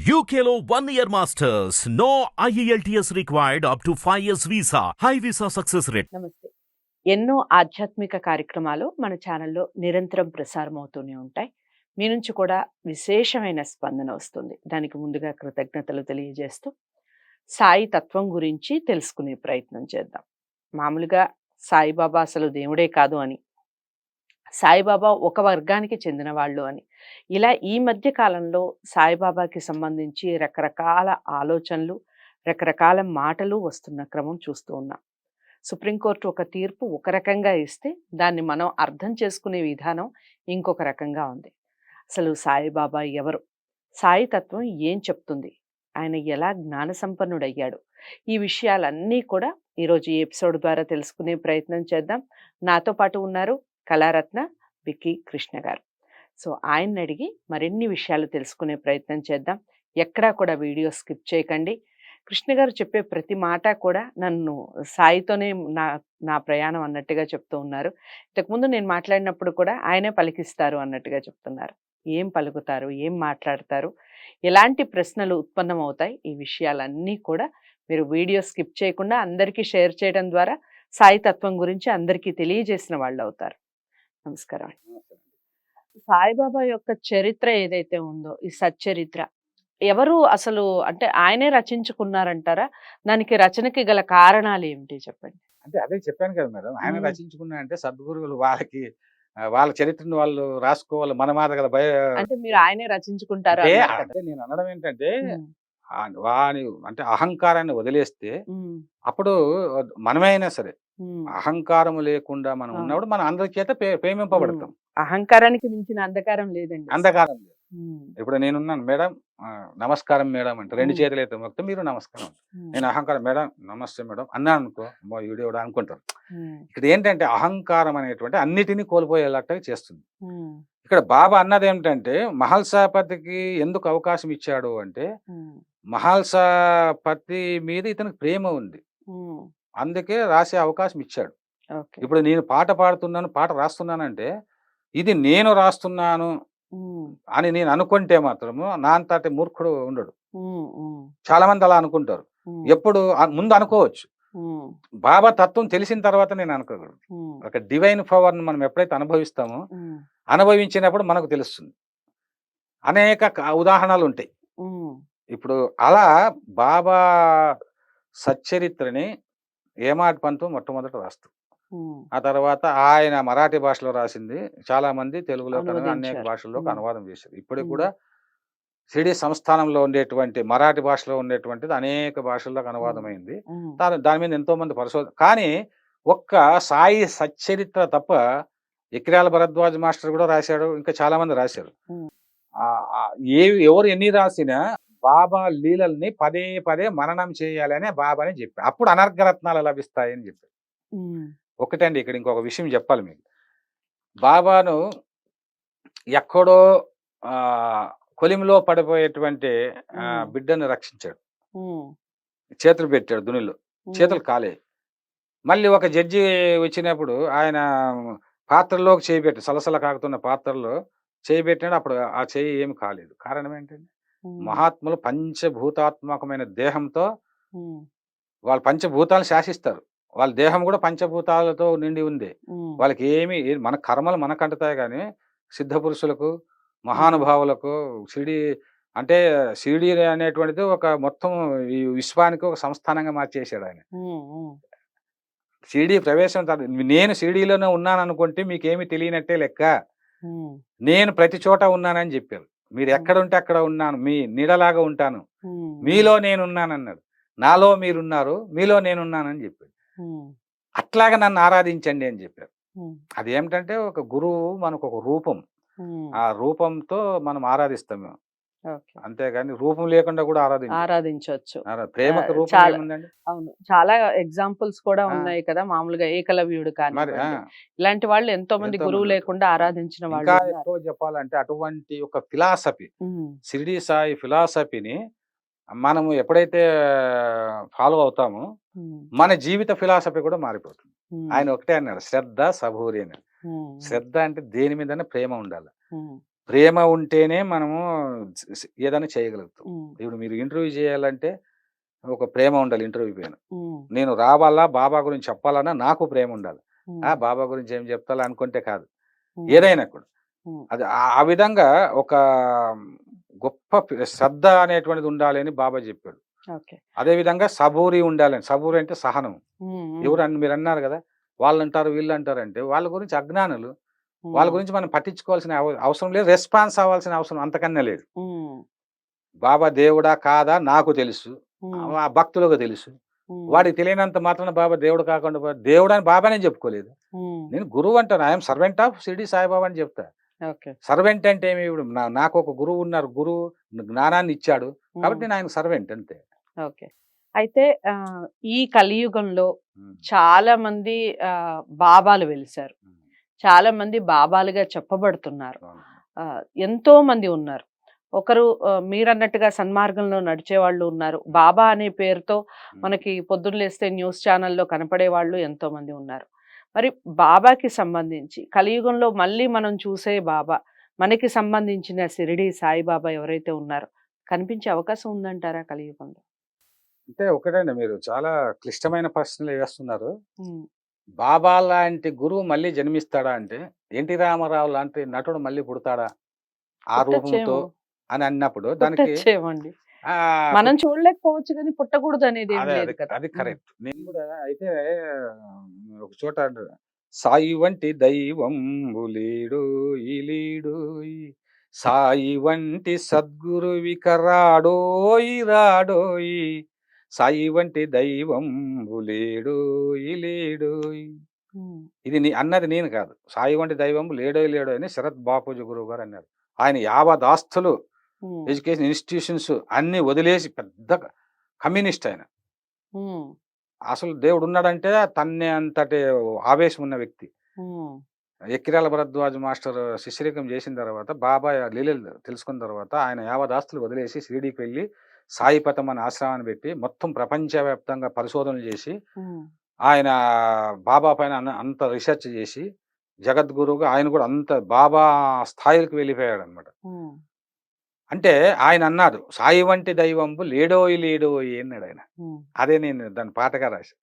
UKLO 1 year masters. No IELTS required up to 5 years visa. High visa success rate. నమస్తే. ఎన్నో ఆధ్యాత్మిక కార్యక్రమాలు మన ఛానల్లో నిరంతరం ప్రసారం అవుతూనే ఉంటాయి. మీ నుంచి కూడా విశేషమైన స్పందన వస్తుంది. దానికి ముందుగా కృతజ్ఞతలు తెలియజేస్తూ సాయి తత్వం గురించి తెలుసుకునే ప్రయత్నం చేద్దాం. మామూలుగా సాయిబాబా అసలు దేవుడే కాదు అని, సాయిబాబా ఒక వర్గానికి చెందిన వాళ్ళు అని, ఇలా ఈ మధ్య కాలంలో సాయిబాబాకి సంబంధించి రకరకాల ఆలోచనలు, రకరకాల మాటలు వస్తున్న క్రమం చూస్తూ ఉన్నాం. సుప్రీంకోర్టు ఒక తీర్పు ఒక రకంగా ఇస్తే దాన్ని మనం అర్థం చేసుకునే విధానం ఇంకొక రకంగా ఉంది. అసలు సాయిబాబా ఎవరు, సాయి తత్వం ఏం చెప్తుంది, ఆయన ఎలా జ్ఞాన సంపన్నుడయ్యాడు, ఈ విషయాలన్నీ కూడా ఈరోజు ఈ ఎపిసోడ్ ద్వారా తెలుసుకునే ప్రయత్నం చేద్దాం. నాతో పాటు ఉన్నారు కళారత్న విక్కీ కృష్ణ గారు. సో ఆయన్ని అడిగి మరిన్ని విషయాలు తెలుసుకునే ప్రయత్నం చేద్దాం. ఎక్కడా కూడా వీడియో స్కిప్ చేయకండి. కృష్ణ గారు చెప్పే ప్రతి మాట కూడా నన్ను సాయితోనే నా నా ప్రయాణం అన్నట్టుగా చెప్తూ ఉన్నారు. ఇంతకుముందు నేను మాట్లాడినప్పుడు కూడా ఆయనే పలికిస్తారు అన్నట్టుగా చెప్తున్నారు. ఏం పలుకుతారు, ఏం మాట్లాడతారు, ఎలాంటి ప్రశ్నలు ఉత్పన్నమవుతాయి, ఈ విషయాలన్నీ కూడా మీరు వీడియో స్కిప్ చేయకుండా అందరికీ షేర్ చేయడం ద్వారా సాయి తత్వం గురించి అందరికీ తెలియజేసిన వాళ్ళు అవుతారు. నమస్కారం. సాయిబాబా యొక్క చరిత్ర ఏదైతే ఉందో, ఈ సచ్చరిత్ర ఎవరు అసలు, అంటే ఆయనే రచించుకున్నారంటారా? దానికి రచనకి గల కారణాలు ఏమిటి చెప్పండి. అంటే అదే చెప్పాను కదా మేడం, ఆయన రచించుకున్నా అంటే సద్గురువులు వాళ్ళకి వాళ్ళ చరిత్రను వాళ్ళు రాసుకోవాలి, మన మాట కదా అంటే మీరు ఆయనే రచించుకుంటారు అంటే నేను అనడం ఏంటంటే వాని అంటే అహంకారాన్ని వదిలేస్తే అప్పుడు మనమైనా సరే అహంకారం లేకుండా మనం ఉన్నప్పుడు మనం అందరి చేత ప్రేమింపబడతాం. అహంకారానికి మించిన అంధకారం లేదండి. అంధకారం లేదు. ఇప్పుడు నేనున్నాను మేడం, నమస్కారం మేడం అంటే రెండు చేతులు అయితే మొత్తం మీరు నమస్కారం. నేను అహంకారం మేడం నమస్తే మేడం అన్నాను అనుకో, వీడియో అనుకుంటారు. ఇక్కడ ఏంటంటే అహంకారం అనేటువంటి అన్నిటినీ కోల్పోయేలాగా చేస్తుంది. ఇక్కడ బాబా అన్నది ఏమిటంటే మహల్సాపతికి ఎందుకు అవకాశం ఇచ్చాడు అంటే మహల్సాపతి మీద ఇతనికి ప్రేమ ఉంది, అందుకే రాసే అవకాశం ఇచ్చాడు. ఇప్పుడు నేను పాట పాడుతున్నాను, పాట రాస్తున్నానంటే ఇది నేను రాస్తున్నాను అని నేను అనుకుంటే మాత్రము నా అంతటి మూర్ఖుడు ఉండడు. చాలా మంది అలా అనుకుంటారు. ఎప్పుడు ముందు అనుకోవచ్చు, బాబా తత్వం తెలిసిన తర్వాత నేను అనుకోగలను. ఒక డివైన్ పవర్ ను మనం ఎప్పుడైతే అనుభవిస్తామో, అనుభవించినప్పుడు మనకు తెలుస్తుంది. అనేక ఉదాహరణలు ఉంటాయి. ఇప్పుడు అలా బాబా సచ్చరిత్రని ఏమాటి పంతు మొట్టమొదట రాస్తూ, ఆ తర్వాత ఆయన మరాఠీ భాషలో రాసింది, చాలా మంది తెలుగులో అనేక భాషల్లోకి అనువాదం చేశారు. ఇప్పటికి కూడా షిరిడి సంస్థానంలో ఉండేటువంటి మరాఠీ భాషలో ఉండేటువంటిది అనేక భాషల్లోకి అనువాదం అయింది. దాని మీద ఎంతో మంది పరిశోధన. కానీ ఒక్క సాయి సచ్చరిత్ర తప్ప ఎక్కిరాల భరద్వాజ్ మాస్టర్ కూడా రాశాడు, ఇంకా చాలా మంది రాశారు. ఎవరు ఎన్ని రాసినా బాబా లీలల్ని పదే పదే మననం చేయాలని బాబాని చెప్పారు. అప్పుడు అనర్ఘరత్నాలు లభిస్తాయని చెప్పారు. ఒకటండి, ఇక్కడ ఇంకొక విషయం చెప్పాలి మీకు. బాబాను ఎక్కడో కొలిమిలో పడిపోయేటువంటి బిడ్డను రక్షించాడు, చేతులు పెట్టాడు దునిలో, చేతులు కాలే. మళ్ళీ ఒక జడ్జి వచ్చినప్పుడు ఆయన పాత్రలోకి చేయి పెట్టి, సలసల కాకుతున్న పాత్రలో చేయి పెట్టినాడు. అప్పుడు ఆ చేయి ఏమి కాలేదు. కారణం ఏంటంటే మహాత్ములు పంచభూతాత్మకమైన దేహంతో వాళ్ళు పంచభూతాలను శాసిస్తారు. వాళ్ళ దేహం కూడా పంచభూతాలతో నిండి ఉంది. వాళ్ళకి ఏమి మన కర్మలు మనకు అంటుతాయి, కానీ సిద్ధ పురుషులకు, మహానుభావులకు షిరిడి అంటే షిరిడి అనేటువంటిది ఒక మొత్తం ఈ విశ్వానికి ఒక సంస్థానంగా మార్చేసాడు ఆయన. షిరిడి ప్రవేశం, నేను షిరిడిలోనే ఉన్నాను అనుకుంటే మీకేమి తెలియనట్టే లెక్క, నేను ప్రతి చోట ఉన్నానని చెప్పారు. మీరు ఎక్కడ ఉంటే అక్కడ ఉన్నాను, మీ నీడలాగా ఉంటాను, మీలో నేనున్నాను అన్నాడు. నాలో మీరున్నారు, మీలో నేనున్నానని చెప్పాడు. అట్లాగా నన్ను ఆరాధించండి అని చెప్పారు. అది ఏమిటంటే ఒక గురువు మనకు ఒక రూపం, ఆ రూపంతో మనం ఆరాధిస్తాం మేము, అంతేగాని రూపం లేకుండా కూడా ఆరాధించవచ్చు. ప్రేమకు రూపం ఏముందండి? అవును, చాలా ఎగ్జాంపుల్స్ కూడా ఉన్నాయి కదా. మామూలుగా ఏకలవ్యుడు కానీ ఇలాంటి వాళ్ళు ఎంతో మంది గురువు లేకుండా ఆరాధించిన వాళ్ళు. ఇంకా ఎక్కువ చెప్పాలంటే అటువంటి ఒక ఫిలాసఫీ, షిరిడి సాయి ఫిలాసఫీని మనము ఎప్పుడైతే ఫాలో అవుతామో మన జీవిత ఫిలాసఫీ కూడా మారిపోతుంది. ఆయన ఒకటే అన్నాడు, శ్రద్ధ సబూరి అని. శ్రద్ధ అంటే దేని మీదనే ప్రేమ ఉండాలి, ప్రేమ ఉంటేనే మనము ఏదైనా చేయగలుగుతాం. ఉమ్, ఇప్పుడు మీరు ఇంటర్వ్యూ చేయాలంటే ఒక ప్రేమ ఉండాలి ఇంటర్వ్యూ పైన. ఉమ్, నేను రావాలా, బాబా గురించి చెప్పాలన్నా నాకు ప్రేమ ఉండాలి. ఉమ్, బాబా గురించి ఏం చెప్తాలా అనుకుంటే కాదు. ఉమ్, ఏదైనా కూడా. ఉమ్, అది ఆ విధంగా ఒక గొప్ప శ్రద్ధ అనేటువంటిది ఉండాలి అని బాబా చెప్పాడు. ఓకే. అదే విధంగా సబూరి ఉండాలని. సబూరి అంటే సహనం. ఉమ్, ఉమ్, ఎవరు మీరు అన్నారు కదా! వాళ్ళంటారు, వీళ్ళంటారంటే వాళ్ళ గురించి అజ్ఞానులు. వాళ్ళ ఉమ్, గురించి మనం పట్టించుకోవాల్సిన అవసరం లేదు. రెస్పాన్స్ అవ్వాల్సిన అవసరం అంతకన్నా లేదు. ఉమ్, బాబా దేవుడా కాదా నాకు తెలుసు. ఉమ్, ఆ భక్తులకు తెలుసు. ఉమ్, వాడికి తెలియనంత మాత్రాన బాబా దేవుడు కాకుండా దేవుడు అని బాబానే చెప్పుకోలేదు. ఉమ్, నేను గురువు అంటాను. I'm servant of Shirdi Saibaba అని చెప్తా. ఓకే. సర్వెంట్ అంటే ఏమి? ఇప్పుడు నాకు ఒక గురువు ఉన్నారు. గురువు జ్ఞానాన్ని ఇచ్చాడు. కాబట్టి ఉమ్, నేను ఆయన సర్వెంట్ అంతే. ఓకే. అయితే ఈ కలియుగంలో ఉమ్. చాలా మంది బాబాలు వెలిసారు. ఉమ్. చాలా మంది బాబాలుగా చెప్పబడుతున్నారు. అవును. ఎంతో మంది ఉన్నారు. ఒకరు మీరన్నట్టుగా సన్మార్గంలో నడిచేవాళ్ళు ఉన్నారు. బాబా అనే పేరుతో మనకి పొద్దున్న లేస్తే న్యూస్ ఛానల్‌లో కనపడే వాళ్ళు ఎంతో మంది ఉన్నారు. మరి బాబాకి సంబంధించి కలియుగంలో మళ్ళీ మనం చూసే బాబా, మనకి సంబంధించిన షిరిడి సాయిబాబా ఎవరైతే ఉన్నారో కనిపించే అవకాశం ఉందంటారా కలియుగంలో? అంటే ఒకటండి, మీరు చాలా క్లిష్టమైన ప్రశ్నలు వేస్తున్నారు. హ్మ్. బాబా లాంటి గురువు మళ్ళీ జన్మిస్తాడా అంటే, ఎన్టీ రామారావు లాంటి నటుడు మళ్ళీ పుడతాడా ఆ రూపంతో పుట్టచ్చేమో. అని అన్నప్పుడు దానికి పుట్టచ్చేమోండి. ఆ, మనం చూడలేకపోవచ్చు గానీ పుట్టకూడదనేది ఏం అదే లేదు అది కదా! అది హ్మ్. కరెక్ట్. నేను కూడా అయితే ఒక చోట సాయి వంటి దైవం లేడు ఈ లేడు సాయి వంటి సద్గురువిక రాడోయి రాడోయి సాయి వంటి దైవం లేడు ఈ లేడోయ్. హ్మ్. ఇది అన్నది నేను కాదు. సాయి వంటి దైవం లేడో లేడో అని శరత్ బాపూజీ గురువు గారు అన్నారు. ఆయన యావత్ ఆస్తులు, హ్మ్. ఎడ్యుకేషన్ ఇన్స్టిట్యూషన్స్ అన్ని వదిలేసి పెద్ద కమ్యూనిస్ట్ ఆయన. హ్మ్. అసలు దేవుడు ఉన్నాడంటే తన్నే అంతటి ఆవేశం ఉన్న వ్యక్తి. హ్మ్. ఎక్కిరాల భరద్వాజ్ మాస్టర్ శిష్యరికం చేసిన తర్వాత, బాబా లీలలు తెలుసుకున్న తర్వాత ఆయన యావదాస్తులు వదిలేసి షిరిడీకి వెళ్ళి సాయిపథం అనే ఆశ్రమాన్ని పెట్టి మొత్తం ప్రపంచవ్యాప్తంగా పరిశోధనలు చేసి హ్మ్. ఆయన బాబా పైన అంత రీసెర్చ్ చేసి జగద్గురువుగా ఆయన కూడా అంత బాబా స్థాయికి వెళ్ళిపోయాడు అనమాట. హ్మ్. అంటే ఆయన అన్నాడు, సాయి వంటి దైవంబు లేడోయి లేడోయి అన్నాడు ఆయన. హ్మ్. అదే నేను దాని పాటగా రాసి,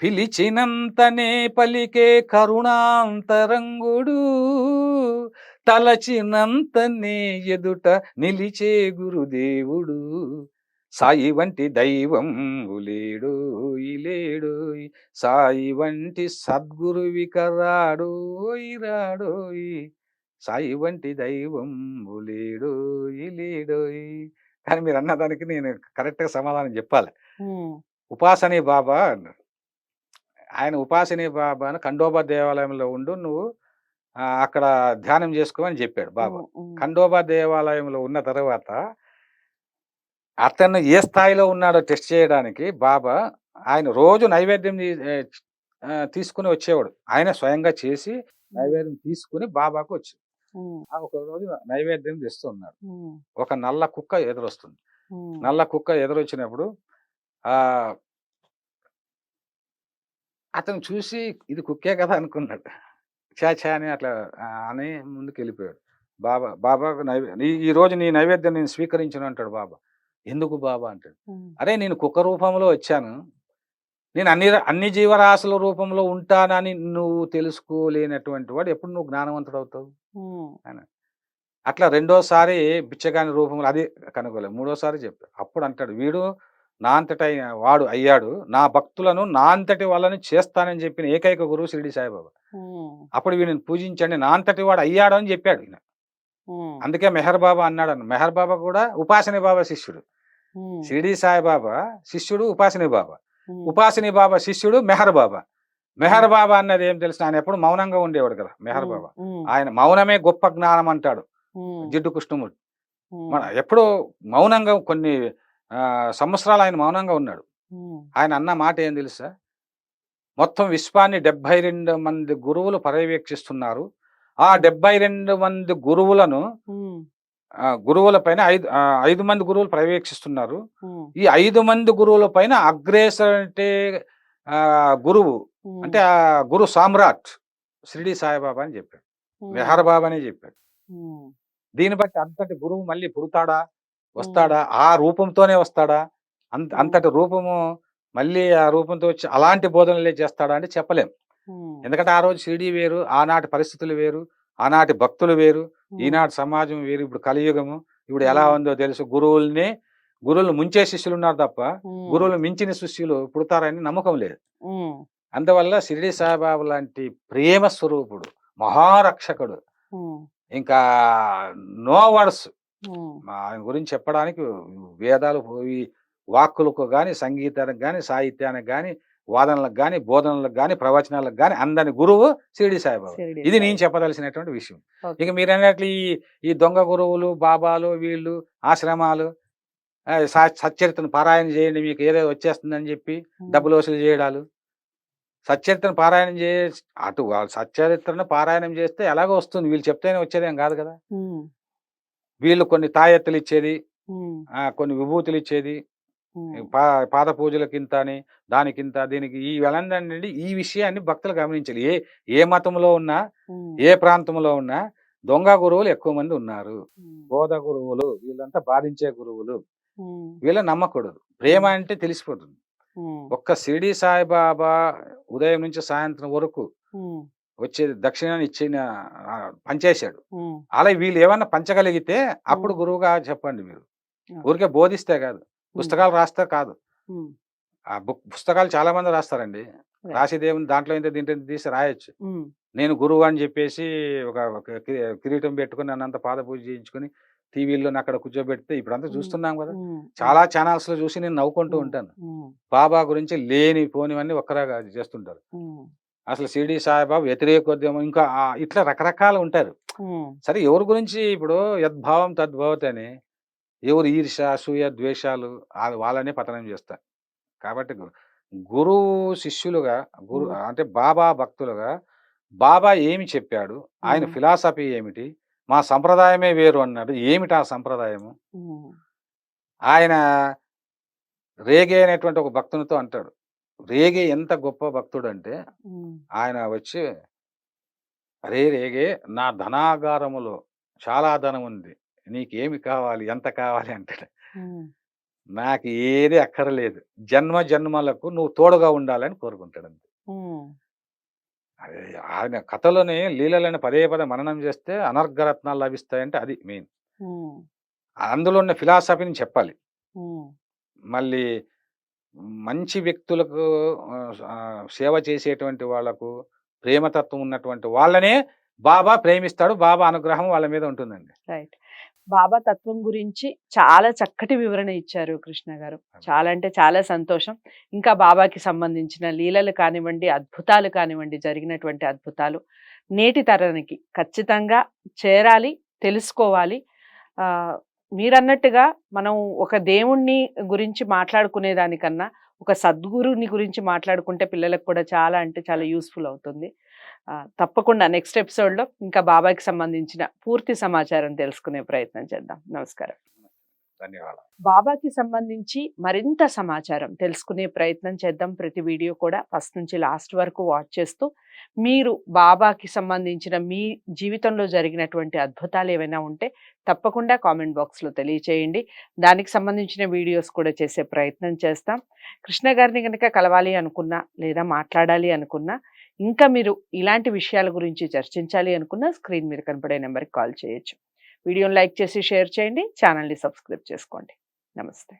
పిలిచినంతనే పలికే కరుణాంతరంగుడు తలచినంతనే ఎదుట నిలిచే గురుదేవుడు సాయి వంటి దైవం లేడు లేడు సాయి వంటి సద్గురువిక రాడోయి రాడోయి సాయి వంటి దైవం లేడోయి లేడోయి. కానీ మీరు అన్నదానికి నేను కరెక్ట్గా సమాధానం చెప్పాలి. హ్మ్. ఉపాసనీ బాబా అన్నాడు. ఆయన ఉపాసనీ బాబాను ఖండోబా దేవాలయంలో ఉండు నువ్వు అక్కడ ధ్యానం చేసుకోమని చెప్పాడు బాబా. హ్మ్. హ్మ్. ఖండోబా దేవాలయంలో ఉన్న తర్వాత అతను ఏ స్థాయిలో ఉన్నాడో టెస్ట్ చేయడానికి బాబా ఆయన రోజు నైవేద్యం తీసుకుని వచ్చేవాడు. ఆయన స్వయంగా చేసి నైవేద్యం తీసుకుని బాబాకు వచ్చి హ్మ్. ఒక రోజు నైవేద్యం తెస్తూ ఉన్నాడు. హ్మ్. ఒక నల్ల కుక్క ఎదురొస్తుంది. హ్మ్. నల్ల కుక్క ఎదురొచ్చినప్పుడు ఆ అతను చూసి ఇది కుక్కే కదా అనుకున్నాడు. ఛా! ఛా! అని అట్లా అని ముందుకెళ్ళిపోయాడు. బాబాకు ఈరోజు నీ నైవేద్యం నేను స్వీకరించను అంటాడు బాబా. ఎందుకు బాబా అంటాడు. హ్మ్. అరే నేను కుక్క రూపంలో వచ్చాను. నేను అన్ని జీవరాశుల రూపంలో ఉంటానని నువ్వు తెలుసుకోలేనటువంటి వాడు ఎప్పుడు నువ్వు జ్ఞానవంతుడవుతావు హ్మ్. అని. అట్లా రెండోసారి బిచ్చగాని రూపంలో అది కనుగోలేదు. మూడోసారి చెప్పాడు. అప్పుడు అంటాడు, వీడు నా అంతట వాడు అయ్యాడు. నా భక్తులను నా అంతటి వాళ్ళని చేస్తానని చెప్పిన ఏకైక గురువు షిరిడి సాయిబాబా. హ్మ్. అప్పుడు వీడిని పూజించండి, నా అంతటి వాడు అయ్యాడు అని చెప్పాడు ఈయన. హ్మ్. అందుకే మెహర్ బాబా అన్నాడు. మెహర్ బాబా కూడా ఉపాసనీ బాబా శిష్యుడు. హ్మ్. షిరిడి సాయిబాబా శిష్యుడు ఉపాసనీ బాబా. హ్మ్. ఉపాసనీ బాబా శిష్యుడు మెహర్ బాబా. మెహర్ బాబా అన్నది ఏం తెలుసు, ఆయన ఎప్పుడు మౌనంగా ఉండేవాడు కదా మెహర్ హ్మ్. బాబా. హ్మ్. ఆయన మౌనమే గొప్ప జ్ఞానం అంటాడు హ్మ్. జిడ్డు కృష్ణమూర్తి. మన హ్మ్. ఎప్పుడో మౌనంగా కొన్ని సంవత్సరాలు ఆయన మౌనంగా ఉన్నాడు. హ్మ్. ఆయన అన్న మాట ఏం తెలుసా, మొత్తం విశ్వాన్ని 72 మంది గురువులు పర్యవేక్షిస్తున్నారు. ఆ 72 మంది గురువులను హ్మ్. గురువుల పైన 5 మంది గురువులు పర్యవేక్షిస్తున్నారు. హ్మ్. ఈ 5 మంది గురువుల పైన అగ్రేసర్ అంటే గురువు హ్మ్. అంటే గురు సామ్రాట్ షిరిడి సాయిబాబా అని చెప్పాడు. హ్మ్. మెహర్ బాబా అనే చెప్పాడు. హ్మ్. దీన్ని బట్టి అంతటి గురువు మళ్ళీ పుడతాడా, వస్తాడా, ఆ రూపంతోనే వస్తాడా, అంతటి రూపము మళ్ళీ ఆ రూపంతో వచ్చి అలాంటి బోధనలే చేస్తాడా అంటే చెప్పలేం. ఎందుకంటే ఆ రోజు షిరిడీ వేరు, ఆనాటి పరిస్థితులు వేరు, ఆనాటి భక్తులు వేరు, ఈనాటి సమాజం వేరు. ఇప్పుడు కలియుగము, ఇప్పుడు ఎలా ఉందో తెలుసు. గురువులు ముంచే శిష్యులు ఉన్నారు తప్ప గురువులు మించిన శిష్యులు పుడతారని నమ్మకం లేదు. అందువల్ల షిరిడీ సాయిబాబా లాంటి ప్రేమ స్వరూపుడు, మహారక్షకుడు, ఇంకా నో వర్డ్స్ ఆయన గురించి చెప్పడానికి. వేదాలు ఈ వాక్కులకు కానీ, సంగీతానికి కానీ, సాహిత్యానికి కానీ, వాదనలకు కానీ, బోధనలకు కానీ, ప్రవచనాలకు కానీ అందని గురువు షిరిడీ సాయిబాబా. ఇది నేను చెప్పదలసినటువంటి విషయం. ఇక మీరు అన్నట్లు ఈ దొంగ గురువులు, బాబాలు, వీళ్ళు ఆశ్రమాలు సచ్చరిత్రను పారాయణ చేయండి మీకు ఏదో వచ్చేస్తుందని చెప్పి డబ్బులు వసూలు చేయడాలు. సచ్చరిత్రను పారాయణం అటు వాళ్ళు సచ్చరిత్రను పారాయణం చేస్తే ఎలాగో వస్తుంది, వీళ్ళు చెప్తేనే వచ్చేదేం కాదు కదా. వీళ్ళు కొన్ని తాయెత్తులు ఇచ్చేది, కొన్ని విభూతులు ఇచ్చేది, పాద పూజలకింత అని, దానికింత, దీనికి ఈ వెళ్ళండి. ఈ విషయాన్ని భక్తులు గమనించాలి. ఏ మతంలో ఉన్నా, ఏ ప్రాంతంలో ఉన్నా దొంగ గురువులు ఎక్కువ మంది ఉన్నారు. బోధ గురువులు వీళ్ళంతా బాధించే గురువులు, వీళ్ళ నమ్మకూడదు. ప్రేమ అంటే తెలిసిపోతుంది. ఒక్క షిరిడీ సాయిబాబా ఉదయం నుంచి సాయంత్రం వరకు వచ్చేది దక్షిణాన్ని పంచేశాడు. అలా వీళ్ళు ఏమన్నా పంచగలిగితే అప్పుడు గురువుగా చెప్పండి. మీరు ఊరికే బోధిస్తే కాదు, పుస్తకాలు రాస్తే కాదు. ఆ పుస్తకాలు చాలా మంది రాస్తారండి. రాసేదేముంది, దాంట్లో ఇంత దీంట్లో తీసి రాయొచ్చు. నేను గురువు అని చెప్పేసి ఒక కిరీటం పెట్టుకుని నన్నంత పాద పూజ చేయించుకుని టీవీలో అక్కడ కూర్చోబెడితే ఇప్పుడంతా చూస్తున్నాం కదా. చాలా ఛానల్స్ లో చూసి నేను నవ్వుకుంటూ ఉంటాను. బాబా గురించి లేని పోనివన్నీ ఒక్కరాగా చేస్తుంటారు. అసలు షిరిడీ సాయిబాబా వ్యతిరేకోద్యమం ఇంకా ఇట్లా రకరకాలు ఉంటారు. సరే, ఎవరి గురించి ఇప్పుడు యద్భావం తద్భవతి అని, ఎవరు ఈర్ష, అసూయ, ద్వేషాలు వాళ్ళనే పతనం చేస్తారు. కాబట్టి గురువు శిష్యులుగా, అంటే బాబా భక్తులుగా బాబా ఏమి చెప్పాడు, ఆయన ఫిలాసఫీ ఏమిటి, మా సంప్రదాయమే వేరు అన్నాడు. ఏమిటి ఆ సంప్రదాయము? ఆయన రేగే అనేటువంటి ఒక భక్తునితో అంటాడు. రేగే ఎంత గొప్ప భక్తుడు అంటే, ఆయన వచ్చి, అరే రేగే, నా ధనాగారములో చాలా ధనం ఉంది, నీకేమి కావాలి, ఎంత కావాలి అంటాడు. నాకు ఏది అక్కర్లేదు, జన్మ జన్మలకు నువ్వు తోడుగా ఉండాలని కోరుకుంటాడు అంతే. అదే ఆయన కథలోనే లీలలని పదే పదే మననం చేస్తే అనర్ఘరత్నాలు లభిస్తాయంటే అది మెయిన్. అందులో ఉన్న ఫిలాసఫీని చెప్పాలి. మళ్ళీ మంచి వ్యక్తులకు సేవ చేసేటువంటి వాళ్లకు, ప్రేమతత్వం ఉన్నటువంటి వాళ్ళనే బాబా ప్రేమిస్తాడు. బాబా అనుగ్రహం వాళ్ళ మీద ఉంటుందండి. రైట్. బాబా తత్వం గురించి చాలా చక్కటి వివరణ ఇచ్చారు కృష్ణ గారు. చాలా అంటే చాలా సంతోషం. ఇంకా బాబాకి సంబంధించిన లీలలు కానివ్వండి, అద్భుతాలు కానివ్వండి, జరిగినటువంటి అద్భుతాలు నేటి తరానికి ఖచ్చితంగా చేరాలి, తెలుసుకోవాలి. మీరన్నట్టుగా మనం ఒక దేవుణ్ణి గురించి మాట్లాడుకునే దానికన్నా ఒక సద్గురుని గురించి మాట్లాడుకుంటే పిల్లలకు కూడా చాలా అంటే చాలా యూస్ఫుల్ అవుతుంది. తప్పకుండా నెక్స్ట్ ఎపిసోడ్లో ఇంకా బాబాకి సంబంధించిన పూర్తి సమాచారం తెలుసుకునే ప్రయత్నం చేద్దాం. నమస్కారం. ధన్యవాదాలు. బాబాకి సంబంధించి మరింత సమాచారం తెలుసుకునే ప్రయత్నం చేద్దాం. ప్రతి వీడియో కూడా ఫస్ట్ నుంచి లాస్ట్ వరకు వాచ్ చేస్తూ మీరు బాబాకి సంబంధించిన మీ జీవితంలో జరిగినటువంటి అద్భుతాలు ఏవైనా ఉంటే తప్పకుండా కామెంట్ బాక్స్లో తెలియచేయండి. దానికి సంబంధించిన వీడియోస్ కూడా చేసే ప్రయత్నం చేస్తాం. కృష్ణ గారిని కనుక కలవాలి అనుకున్నా, లేదా మాట్లాడాలి అనుకున్నా, ఇంకా మీరు ఇలాంటి విషయాల గురించి చర్చించాలి అనుకున్నా స్క్రీన్ మీద కనపడే నెంబర్కి కాల్ చేయొచ్చు. వీడియోని లైక్ చేసి షేర్ చేయండి, ఛానల్ని సబ్స్క్రైబ్ చేసుకోండి. నమస్తే.